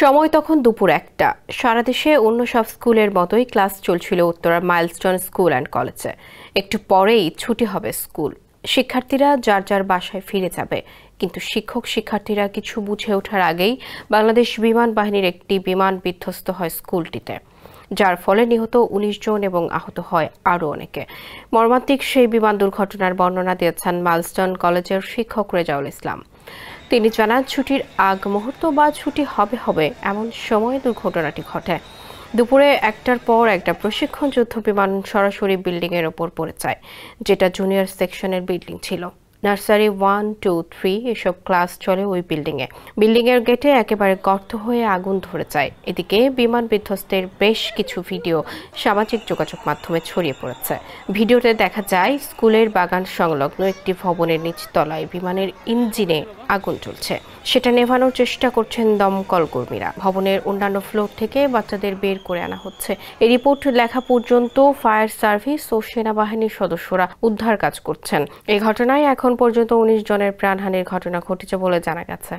সময় তখন দুপুর ১টা। সারা দেশে অন্য সব স্কুলের মতোই ক্লাস চলছিল উত্তরার মাইলস্টোন স্কুল অ্যান্ড কলেজে। একটু পরেই ছুটি হবে স্কুল। শিক্ষার্থীরা যার যার বাসায় ফিরে যাবে, কিন্তু শিক্ষক শিক্ষার্থীরা কিছু বুঝে ওঠার আগেই বাংলাদেশ বিমান বাহিনীর একটি বিমান বিধ্বস্ত হয় স্কুলটিতে, যার ফলে নিহত ১৯ জন এবং আহত হয় আরও অনেকে। মর্মান্তিক সেই বিমান দুর্ঘটনার বর্ণনা দিয়েছেন মাইলস্টোন কলেজের শিক্ষক রেজাউল ইসলাম। তিনি জানান, ছুটির আগ মুহূর্ত বা ছুটি হবে এমন সময় দুর্ঘটনাটি ঘটে। দুপুরে ১টার পর একটা প্রশিক্ষণ যুদ্ধ বিমান সরাসরি বিল্ডিংয়ের ওপর পড়ে যায়, যেটা জুনিয়র সেকশনের বিল্ডিং ছিল। নার্সারি 1, 2, 3 এসব ক্লাস চলে ওই বিল্ডিংয়ের গেটে একেবারে গর্ত হয়ে আগুন ধরে যায়। এদিকে বিমান বিধ্বস্তের বেশ কিছু ভিডিও সামাজিক যোগাযোগ মাধ্যমে ছড়িয়ে পড়েছে। ভিডিওতে দেখা যায় স্কুলের বাগান সংলগ্ন একটি ভবনের নিচতলায় বিমানের ইঞ্জিনে আগুন চলছে। সেটা নেভানোর চেষ্টা করছেন দমকল কর্মীরা। ভবনের অন্যান্য ফ্লোর থেকে বাচ্চাদের বের করে আনা হচ্ছে। এই রিপোর্ট লেখা পর্যন্ত ফায়ার সার্ভিস ও সেনাবাহিনীর সদস্যরা উদ্ধার কাজ করছেন। এই ঘটনায় এখন পর্যন্ত ১৯ জনের প্রাণহানির ঘটনা ঘটেছে বলে জানা গেছে।